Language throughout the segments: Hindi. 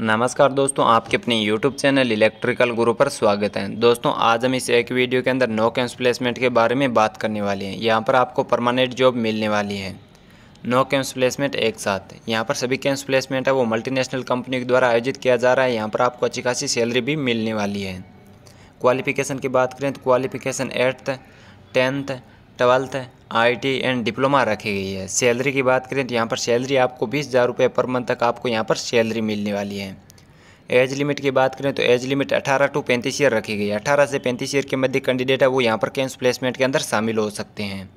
नमस्कार दोस्तों, आपके अपने YouTube चैनल इलेक्ट्रिकल गुरु पर स्वागत है। दोस्तों, आज हम इस एक वीडियो के अंदर नो कैंपस प्लेसमेंट के बारे में बात करने वाले हैं। यहाँ पर आपको परमानेंट जॉब मिलने वाली है, नो कैंपस प्लेसमेंट एक साथ। यहाँ पर सभी कैंपस प्लेसमेंट है वो मल्टीनेशनल कंपनी के द्वारा आयोजित किया जा रहा है। यहाँ पर आपको अच्छी खासी सैलरी भी मिलने वाली है। क्वालिफिकेशन की बात करें तो qualification 8th 10th 12th IIT and diploma रखी गई है। सैलरी की बात करें तो यहाँ पर सैलरी आपको 20,000 रुपये पर मंथ तक आपको यहाँ पर सैलरी मिलने वाली है। एज लिमिट की बात करें तो एज लिमिट 18 to 35 ईयर रखी गई है। 18 से 35 ईयर के मध्य कैंडिडेट है वो यहाँ पर कैंपस प्लेसमेंट के अंदर शामिल हो सकते हैं।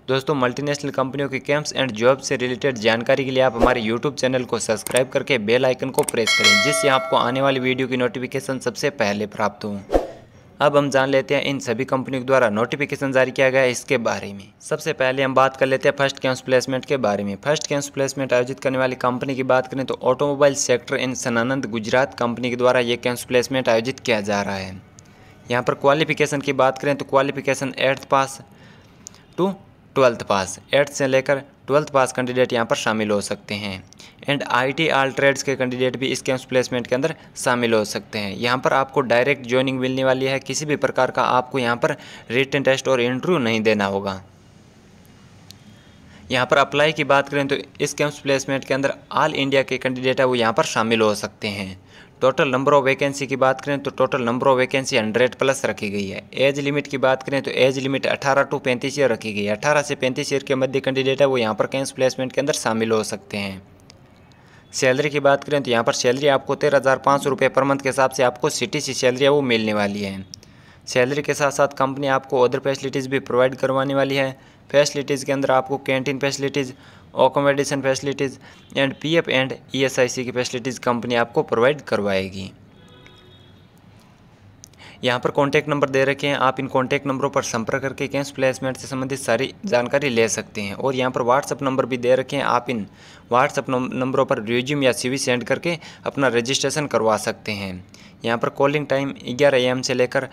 दोस्तों, मल्टीनेशनल कंपनियों के कैंप्स एंड जॉब से रिलेटेड जानकारी के लिए आप हमारे यूट्यूब चैनल को सब्सक्राइब करके बेल आइकन को प्रेस करें, जिससे आपको आने वाली वीडियो की नोटिफिकेशन सबसे पहले प्राप्त हो। अब हम जान लेते हैं इन सभी कंपनियों के द्वारा नोटिफिकेशन जारी किया गया है इसके बारे में। सबसे पहले हम बात कर लेते हैं फर्स्ट कैंपस प्लेसमेंट के बारे में। फर्स्ट कैंपस प्लेसमेंट आयोजित करने वाली कंपनी की बात करें तो automobile sector in Sanand Gujarat company के द्वारा ये कैंपस प्लेसमेंट आयोजित किया जा रहा है। यहाँ पर क्वालिफिकेशन की बात करें तो qualification 8th pass to 12th pass, 8th से लेकर 12th पास कैंडिडेट यहाँ पर शामिल हो सकते हैं। एंड IIT ऑल ट्रेड्स के कैंडिडेट भी इस कैंपस प्लेसमेंट के अंदर शामिल हो सकते हैं। यहाँ पर आपको डायरेक्ट ज्वाइनिंग मिलने वाली है। किसी भी प्रकार का आपको यहाँ पर रिटन टेस्ट और इंटरव्यू नहीं देना होगा। यहाँ पर अप्लाई की बात करें तो इस कैंपस प्लेसमेंट के अंदर ऑल इंडिया के कैंडिडेट है वो यहाँ पर शामिल हो सकते हैं। टोटल नंबर ऑफ वैकेंसी की बात करें तो टोटल नंबर ऑफ वैकेंसी 100+ रखी गई है। एज लिमिट की बात करें तो एज लिमिट 18 to 35 ईयर रखी गई है। 18 से 35 ईयर के मध्य कैंडिडेट है वो यहाँ पर कैंपस प्लेसमेंट के अंदर शामिल हो सकते हैं। सैलरी की बात करें तो यहाँ पर सैलरी आपको 13,500 रुपये पर मंथ के हिसाब से आपको CTC सैलरी है वो मिलने वाली है। सैलरी के साथ साथ कंपनी आपको अदर फैसिलिटीज़ भी प्रोवाइड करवाने वाली है। फैसिलिटीज़ के अंदर आपको canteen facilities, accommodation facilities and PF and ESIC की फैसिलिटीज़ कंपनी आपको प्रोवाइड करवाएगी। यहाँ पर कॉन्टैक्ट नंबर दे रखे हैं, आप इन कॉन्टैक्ट नंबरों पर संपर्क करके कैंपस प्लेसमेंट से संबंधित सारी जानकारी ले सकते हैं। और यहाँ पर व्हाट्सअप नंबर भी दे रखे हैं, आप इन व्हाट्सअप नंबरों पर रिज्यूम या CV सेंड करके अपना रजिस्ट्रेशन करवा सकते हैं। यहाँ पर कॉलिंग टाइम 11 AM से लेकर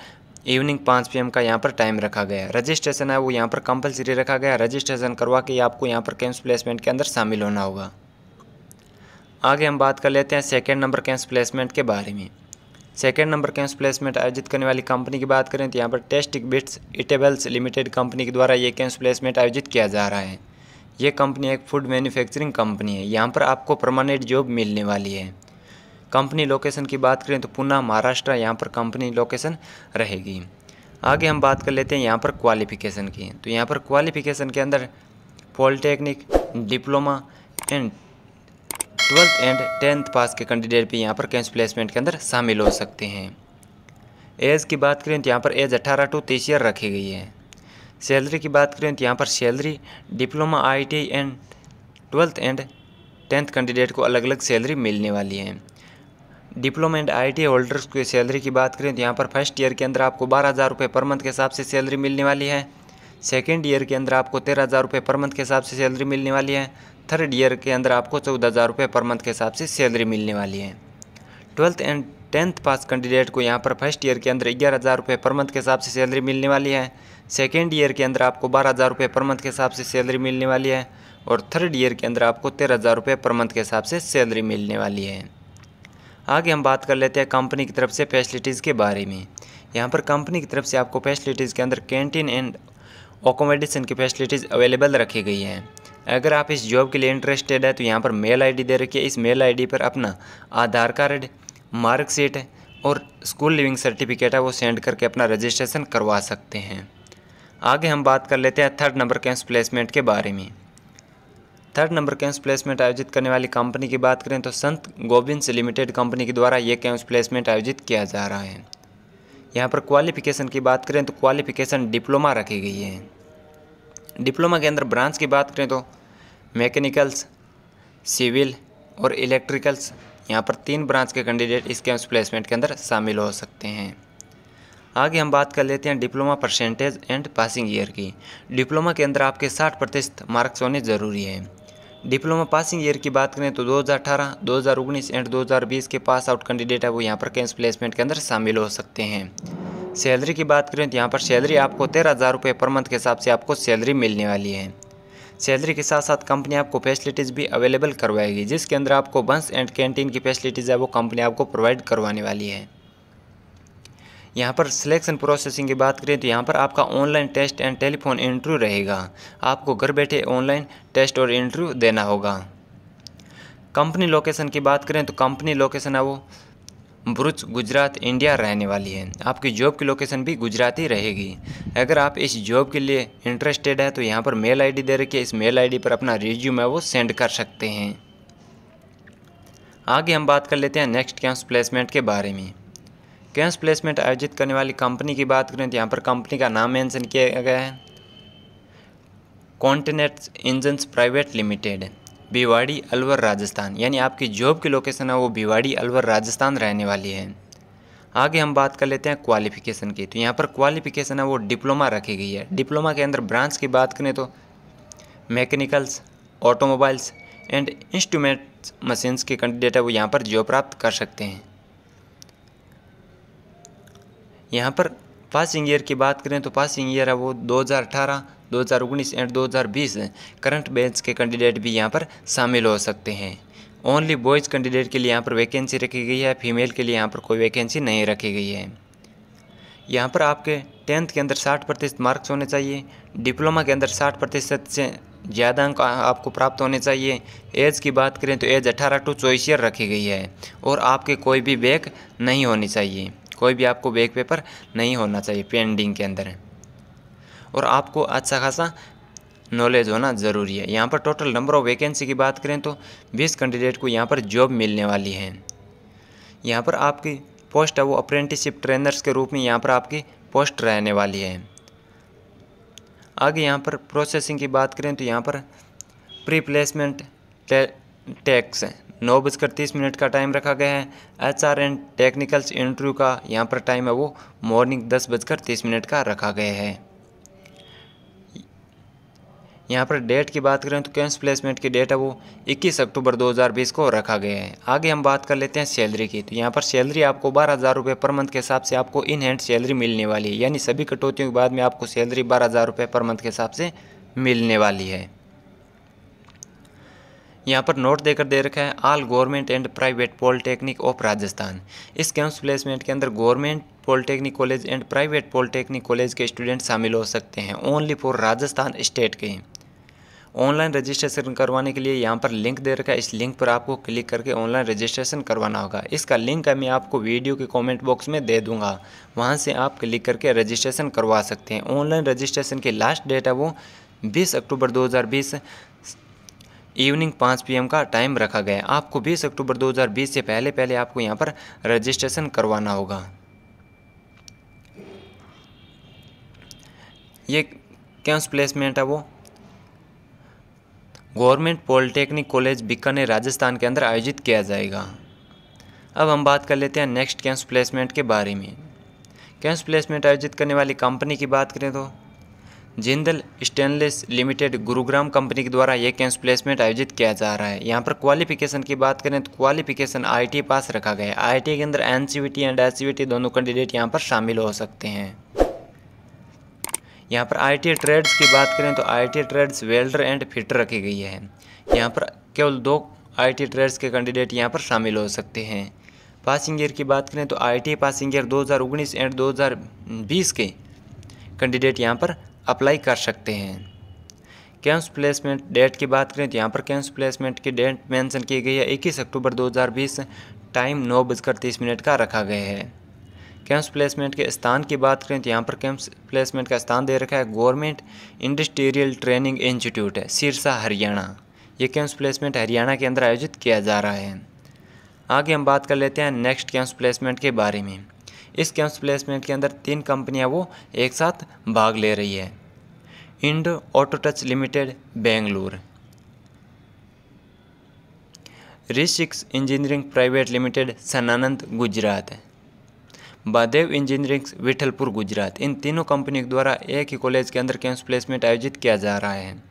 इवनिंग 5 PM का यहाँ पर टाइम रखा गया है। रजिस्ट्रेशन है वो यहाँ पर कंपलसरी रखा गया है। रजिस्ट्रेशन करवा के आपको यहाँ पर कैंपस प्लेसमेंट के अंदर शामिल होना होगा। आगे हम बात कर लेते हैं सेकेंड नंबर कैंपस प्लेसमेंट के बारे में। सेकेंड नंबर कैंपस प्लेसमेंट आयोजित करने वाली कंपनी की बात करें तो यहाँ पर टेस्टिक बिट्स इटेबल्स लिमिटेड कंपनी के द्वारा ये कैंपस प्लेसमेंट आयोजित किया जा रहा है। ये कंपनी एक फूड मैन्युफैक्चरिंग कंपनी है। यहाँ पर आपको परमानेंट जॉब मिलने वाली है। कंपनी लोकेशन की बात करें तो पुणे महाराष्ट्र यहाँ पर कंपनी लोकेशन रहेगी। आगे हम बात कर लेते हैं यहाँ पर क्वालिफिकेशन की। तो यहाँ पर क्वालिफिकेशन के अंदर polytechnic, diploma and 12th and 10th पास के कैंडिडेट भी यहाँ पर कैंपस प्लेसमेंट के अंदर शामिल हो सकते हैं। एज की बात करें तो यहाँ पर एज 18 to 30 ईयर रखी गई है। सैलरी की बात करें तो यहाँ पर salary diploma, IIT and 12th and 10th candidate को अलग अलग सैलरी मिलने वाली है। डिप्लोमा एंड IIT होल्डर्स की सैलरी की बात करें तो यहाँ पर फर्स्ट ईयर के अंदर आपको 12,000 रुपये पर मंथ के हिसाब से सैलरी मिलने वाली है। सेकेंड ईयर के अंदर आपको 13,000 रुपये पर मंथ के हिसाब से सैलरी मिलने वाली है। थर्ड ईयर के अंदर आपको 14,000 रुपये पर मंथ के हिसाब से सैलरी मिलने वाली है। 12th and 10th pass candidate को यहाँ पर फर्स्ट ईयर के अंदर 11,000 रुपये पर मंथ के हिसाब से सैलरी मिलने वाली है। सेकेंड ईयर के अंदर आपको 12,000 रुपये पर मंथ के हिसाब से सैलरी मिलने वाली है। और थर्ड ईयर के अंदर आपको 13,000 रुपये पर मंथ के हिसाब से सैलरी मिलने वाली है। आगे हम बात कर लेते हैं कंपनी की तरफ से फैसिलिटीज़ के बारे में। यहाँ पर कंपनी की तरफ से आपको फैसिलिटीज़ के अंदर कैंटीन एंड अकोमोडेशन की फैसिलिटीज़ अवेलेबल रखी गई हैं। अगर आप इस जॉब के लिए इंटरेस्टेड है तो यहाँ पर मेल ID दे रखी है। इस मेल ID पर अपना आधार कार्ड, मार्कशीट और स्कूल लिविंग सर्टिफिकेट है वो सेंड करके अपना रजिस्ट्रेशन करवा सकते हैं। आगे हम बात कर लेते हैं थर्ड नंबर कैंपस प्लेसमेंट के बारे में। थर्ड नंबर कैंपस प्लेसमेंट आयोजित करने वाली कंपनी की बात करें तो संत गोविंद लिमिटेड कंपनी के द्वारा ये कैंपस प्लेसमेंट आयोजित किया जा रहा है। यहाँ पर क्वालिफिकेशन की बात करें तो क्वालिफिकेशन डिप्लोमा रखी गई है। डिप्लोमा के अंदर ब्रांच की बात करें तो मैकेनिकल्स, सिविल और इलेक्ट्रिकल्स, यहाँ पर 3 ब्रांच के कैंडिडेट इस कैंपस प्लेसमेंट के अंदर शामिल हो सकते हैं। आगे हम बात कर लेते हैं diploma percentage and passing year की। डिप्लोमा के अंदर आपके 60% मार्क्स होने ज़रूरी है। डिप्लोमा पासिंग ईयर की बात करें तो 2018, 2019 एंड 2020 के पास आउट कैंडिडेट है वो यहाँ पर कैंपस प्लेसमेंट के अंदर शामिल हो सकते हैं। सैलरी की बात करें तो यहाँ पर सैलरी आपको 13,000 रुपये पर मंथ के हिसाब से आपको सैलरी मिलने वाली है। सैलरी के साथ साथ कंपनी आपको फैसिलिटीज़ भी अवेलेबल करवाएगी, जिसके अंदर आपको बस एंड कैंटीन की फैसिलिटीज़ है वो कंपनी आपको प्रोवाइड करवाने वाली है। यहाँ पर सिलेक्शन प्रोसेसिंग की बात करें तो यहाँ पर आपका online test and telephone interview रहेगा। आपको घर बैठे ऑनलाइन टेस्ट और इंटरव्यू देना होगा। कंपनी लोकेशन की बात करें तो कंपनी लोकेशन है वो भरूच गुजरात इंडिया रहने वाली है। आपकी जॉब की लोकेशन भी गुजरात ही रहेगी। अगर आप इस जॉब के लिए इंटरेस्टेड है तो यहाँ पर मेल आईडी दे रखी है, इस मेल आईडी पर अपना रिज्यूम है वो सेंड कर सकते हैं। आगे हम बात कर लेते हैं नेक्स्ट कैंपस प्लेसमेंट के बारे में। कैंपस प्लेसमेंट आयोजित करने वाली कंपनी की बात करें तो यहाँ पर कंपनी का नाम मेंशन किया गया है, continent engines private limited, Bhiwadi Alwar Rajasthan. यानी आपकी जॉब की लोकेशन है वो भिवाड़ी अलवर राजस्थान रहने वाली है। आगे हम बात कर लेते हैं क्वालिफिकेशन की। तो यहाँ पर क्वालिफिकेशन है वो डिप्लोमा रखी गई है। डिप्लोमा के अंदर ब्रांच की बात करें तो mechanicals, automobiles and instruments machines के कैंडिडेट है वो यहाँ पर जॉब प्राप्त कर सकते हैं। यहाँ पर पासिंग ईयर की बात करें तो पासिंग ईयर है वो 2018, 2019 एंड 2020 करंट बैच के कैंडिडेट भी यहाँ पर शामिल हो सकते हैं। ओनली बॉयज़ कैंडिडेट के लिए यहाँ पर वैकेंसी रखी गई है, फीमेल के लिए यहाँ पर कोई वैकेंसी नहीं रखी गई है। यहाँ पर आपके 10th के अंदर 60% मार्क्स होने चाहिए, डिप्लोमा के अंदर 60% से ज़्यादा अंक आपको प्राप्त होने चाहिए। एज की बात करें तो एज 18 to 24 ईयर रखी गई है और आपके कोई भी बैक नहीं होनी चाहिए, कोई भी आपको बैक पेपर नहीं होना चाहिए पेंडिंग के अंदर, और आपको अच्छा खासा नॉलेज होना ज़रूरी है। यहाँ पर टोटल नंबर ऑफ वैकेंसी की बात करें तो 20 कैंडिडेट को यहाँ पर जॉब मिलने वाली है। यहाँ पर आपकी पोस्ट है वो अप्रेंटिसशिप ट्रेनर्स के रूप में यहाँ पर आपकी पोस्ट रहने वाली है। आगे यहाँ पर प्रोसेसिंग की बात करें तो यहाँ पर प्री प्लेसमेंट टैक्स 9:30 का टाइम रखा गया है। HR एंड टेक्निकल्स इंटरव्यू का यहाँ पर टाइम है वो मॉर्निंग 10:30 का रखा गया है। यहाँ पर डेट की बात करें तो कैंपस प्लेसमेंट की डेट है वो 21 अक्टूबर 2020 को रखा गया है। आगे हम बात कर लेते हैं सैलरी की। तो यहाँ पर सैलरी आपको 12,000 रुपये पर मंथ के हिसाब से आपको इन हैंड सैलरी मिलने वाली है, यानी सभी कटौतियों के बाद में आपको सैलरी 12,000 रुपये पर मंथ के हिसाब से मिलने वाली है। यहाँ पर नोट देकर दे रखा है, all government and private polytechnic of Rajasthan. इस कैंपस प्लेसमेंट के अंदर government polytechnic college and private polytechnic college के स्टूडेंट शामिल हो सकते हैं, ओनली फॉर राजस्थान स्टेट के। ऑनलाइन रजिस्ट्रेशन करवाने के लिए यहाँ पर लिंक दे रखा है, इस लिंक पर आपको क्लिक करके ऑनलाइन रजिस्ट्रेशन करवाना होगा। इसका लिंक है मैं आपको वीडियो के कमेंट बॉक्स में दे दूँगा, वहाँ से आप क्लिक करके रजिस्ट्रेशन करवा सकते हैं। ऑनलाइन रजिस्ट्रेशन की लास्ट डेट है वो 20 अक्टूबर 2020 इवनिंग 5 PM का टाइम रखा गया है। आपको 20 अक्टूबर 2020 से पहले आपको यहाँ पर रजिस्ट्रेशन करवाना होगा। ये कैंपस प्लेसमेंट है वो government polytechnic college Bikaner Rajasthan के अंदर आयोजित किया जाएगा। अब हम बात कर लेते हैं नेक्स्ट कैंपस प्लेसमेंट के बारे में। कैंपस प्लेसमेंट आयोजित करने वाली कंपनी की बात करें तो Jindal stainless limited Gurugram company के द्वारा यह कैंपस प्लेसमेंट आयोजित किया जा रहा है। यहाँ पर क्वालिफिकेशन की बात करें तो क्वालिफिकेशन IIT पास रखा गया है। IIT के अंदर NCVT एंड SCVT दोनों कैंडिडेट यहाँ पर शामिल हो सकते हैं। यहाँ पर IIT ट्रेड्स की बात करें तो IIT trades welder and fitter रखी गई है। यहाँ पर केवल 2 IIT ट्रेड्स के कैंडिडेट यहाँ पर शामिल हो सकते हैं। पासिंग ईयर की बात करें तो IIT पासिंग ईयर 2019 एंड 2020 के कैंडिडेट यहाँ पर अप्लाई कर सकते हैं। कैंपस प्लेसमेंट डेट की बात करें तो यहाँ पर कैंपस प्लेसमेंट की डेट मेंशन की गई है 21 अक्टूबर 2020, टाइम 9:30 का रखा गया है। कैंपस प्लेसमेंट के स्थान की बात करें तो यहाँ पर कैंपस प्लेसमेंट का स्थान दे रखा है गवर्नमेंट इंडस्ट्रियल ट्रेनिंग इंस्टीट्यूट है, सिरसा हरियाणा। ये कैंपस प्लेसमेंट हरियाणा के अंदर आयोजित किया जा रहा है। आगे हम बात कर लेते हैं नेक्स्ट कैंपस प्लेसमेंट के बारे में। इस कैंपस प्लेसमेंट के अंदर 3 कंपनियां वो एक साथ भाग ले रही है। Indo auto touch limited Bengaluru, Rishiks engineering private limited Sanand Gujarat, Badev engineering Vithalpur Gujarat. इन तीनों कंपनियों द्वारा एक ही कॉलेज के अंदर कैंपस प्लेसमेंट आयोजित किया जा रहा है।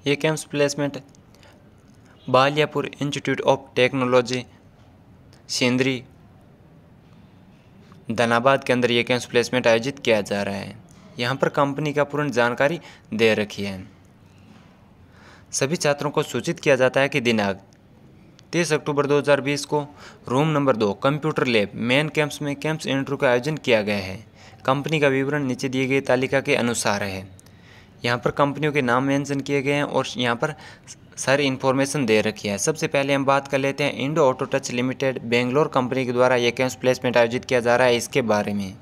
ये campus placement Baliyapur institute of technology Sindri Dhanbad के अंदर ये कैंपस प्लेसमेंट आयोजित किया जा रहा है। यहाँ पर कंपनी का पूर्ण जानकारी दे रखी है। सभी छात्रों को सूचित किया जाता है कि दिनांक 30 अक्टूबर 2020 को room number 2 computer lab main campus में कैंपस इंटरव्यू का आयोजन किया गया है। कंपनी का विवरण नीचे दिए गए तालिका के अनुसार है। यहाँ पर कंपनियों के नाम मेंशन किए गए हैं और यहाँ पर सारी इन्फॉर्मेशन दे रखी है। सबसे पहले हम बात कर लेते हैं Indo auto touch limited Bangalore company के द्वारा यह कैंपस प्लेसमेंट आयोजित किया जा रहा है, इसके बारे में।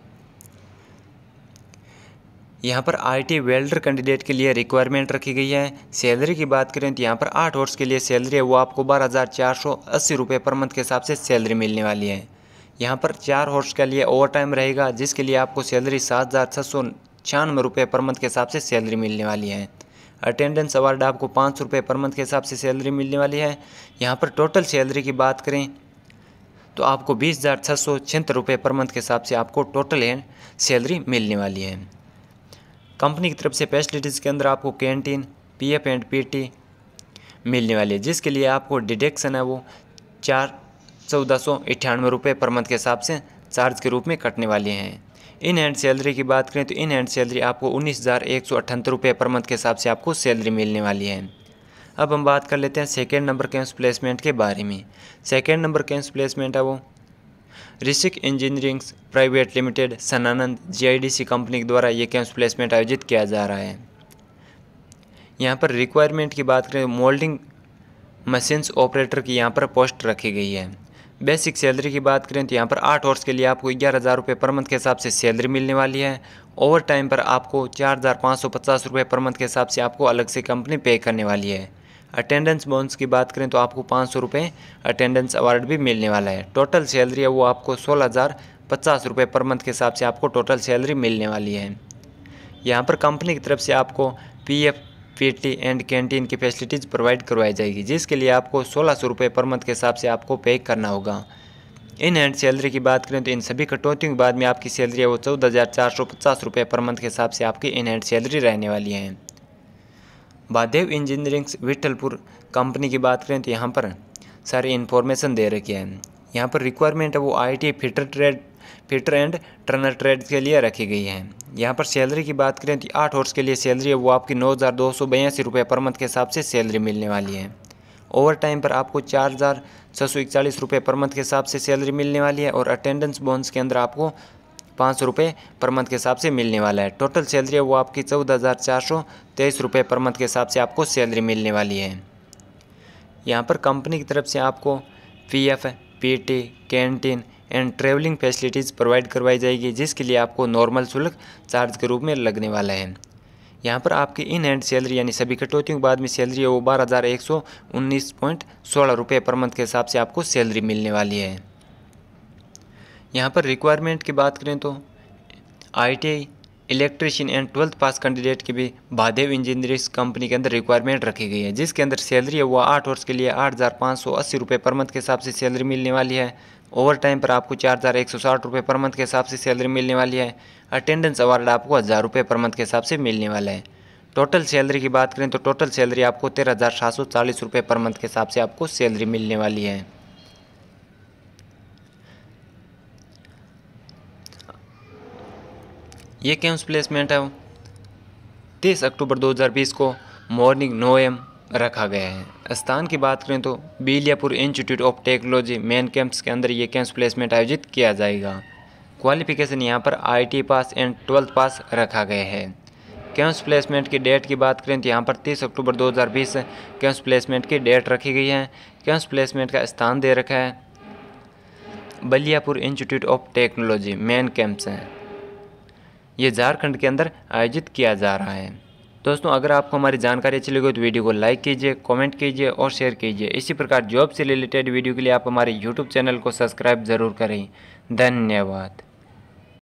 यहाँ पर IT वेल्डर कैंडिडेट के लिए रिक्वायरमेंट रखी गई है। सैलरी की बात करें तो यहाँ पर 8 आवर्स के लिए सैलरी है वो आपको 12,480 रुपये पर मंथ के हिसाब से सैलरी मिलने वाली है। यहाँ पर 4 आवर्स के लिए ओवर टाइम रहेगा, जिसके लिए आपको सैलरी 7,696 रुपये पर मंथ के हिसाब से सैलरी मिलने वाली है। अटेंडेंस अवार्ड आपको 500 रुपये पर मंथ के हिसाब से सैलरी मिलने वाली है। यहाँ पर टोटल सैलरी की बात करें तो आपको 20,676 रुपये पर मंथ के हिसाब से आपको टोटल है सैलरी मिलने वाली है। कंपनी की तरफ से फैसिलिटीज़ के अंदर आपको कैंटीन, PF एंड PT मिलने वाली है, जिसके लिए आपको डिडक्शन है वो 1498 रुपये पर मंथ के हिसाब से चार्ज के रूप में कटने वाले हैं। इन हैंड सैलरी की बात करें तो इन हैंड सैलरी आपको 19,178 रुपये पर मंथ के हिसाब से आपको सैलरी मिलने वाली है। अब हम बात कर लेते हैं सेकेंड नंबर कैंपस प्लेसमेंट के बारे में। सेकेंड नंबर कैंपस प्लेसमेंट है वो Rishik engineering private limited Sanand GIDC company के द्वारा ये कैंपस प्लेसमेंट आयोजित किया जा रहा है। यहाँ पर रिक्वायरमेंट की बात करें मोल्डिंग मशीन्स ऑपरेटर की यहाँ पर पोस्ट रखी गई है। बेसिक सैलरी की बात करें तो यहाँ पर 8 आवर्स के लिए आपको 11,000 रुपये पर मंथ के हिसाब से सैलरी मिलने वाली है। ओवर टाइम पर आपको 4,550 रुपये पर मंथ के हिसाब से आपको अलग से कंपनी पे करने वाली है। अटेंडेंस बोनस की बात करें तो आपको 500 रुपये अटेंडेंस अवार्ड भी मिलने वाला है। टोटल सैलरी है वो आपको 16,050 रुपये पर मंथ के हिसाब से आपको टोटल सैलरी मिलने वाली है। यहाँ पर कंपनी की तरफ से आपको PF PT एंड कैंटीन की फैसिलिटीज़ प्रोवाइड करवाई जाएगी, जिसके लिए आपको 1,600 रुपये पर मंथ के हिसाब से आपको पे करना होगा। इन हैंड सैलरी की बात करें तो इन सभी कटौतियों के बाद में आपकी सैलरी है वो 14,450 रुपये पर मंथ के हिसाब से आपकी इन हैंड सैलरी रहने वाली है। महादेव इंजीनियरिंग विठलपुर कंपनी की बात करें तो यहाँ पर सारी इन्फॉर्मेशन दे रखी है। यहाँ पर रिक्वायरमेंट है वो IT fitter and Turner trade के लिए रखी गई है। यहाँ पर सैलरी की बात करें तो 8 आवर्स के लिए सैलरी है वो आपकी 9,282 रुपये पर मंथ के हिसाब से सैलरी मिलने वाली है। ओवर टाइम पर आपको 4,641 रुपये पर मंथ के हिसाब से सैलरी मिलने वाली है और अटेंडेंस बोनस के अंदर आपको 500 रुपये पर मंथ के हिसाब से मिलने वाला है। टोटल सैलरी है वो आपकी 14,423 रुपये पर मंथ के हिसाब से आपको सैलरी मिलने वाली है। यहाँ पर कंपनी की तरफ से आपको PF PT canteen and travelling facilities provide करवाई जाएगी, जिसके लिए आपको नॉर्मल शुल्क चार्ज के रूप में लगने वाला है। यहाँ पर आपकी इन हैंड सैलरी यानी सभी कटौतियों के बाद में सैलरी है वो 12,119.16 रुपये पर मंथ के हिसाब से आपको सैलरी मिलने वाली है। यहाँ पर रिक्वायरमेंट की बात करें तो ITI electrician and 12th pass candidate की भी महादेव इंजीनियरिंग कंपनी के अंदर रिक्वायरमेंट रखी गई है, जिसके अंदर सैलरी है वो 8 आवर्स के लिए 8,580 रुपये पर मंथ के हिसाब से सैलरी मिलने वाली है। ओवर टाइम पर आपको 4,160 रुपये पर मंथ के हिसाब से सैलरी मिलने वाली है। अटेंडेंस अवार्ड आपको 1,000 रुपये पर मंथ के हिसाब से मिलने वाला है। टोटल सैलरी की बात करें तो टोटल सैलरी आपको 13,740 रुपये पर मंथ के हिसाब से आपको सैलरी मिलने वाली है। ये कैंपस प्लेसमेंट है 30 अक्टूबर 2020 को मॉर्निंग 9 AM रखा गया है। स्थान की बात करें तो Biliyapur institute of technology main campus के अंदर ये कैंपस प्लेसमेंट आयोजित किया जाएगा। क्वालिफिकेशन यहाँ पर IT पास एंड 12th पास रखा गया है। कैंपस प्लेसमेंट की डेट की बात करें तो यहाँ पर 30 अक्टूबर 2020 कैंपस प्लेसमेंट की डेट रखी गई है। कैंपस प्लेसमेंट का स्थान दे रखा है Baliapur Institute of technology main campus है। ये झारखंड के अंदर आयोजित किया जा रहा है। दोस्तों, अगर आपको हमारी जानकारी अच्छी लगी तो वीडियो को लाइक कीजिए, कमेंट कीजिए और शेयर कीजिए। इसी प्रकार जॉब से रिलेटेड वीडियो के लिए आप हमारे YouTube चैनल को सब्सक्राइब ज़रूर करें। धन्यवाद।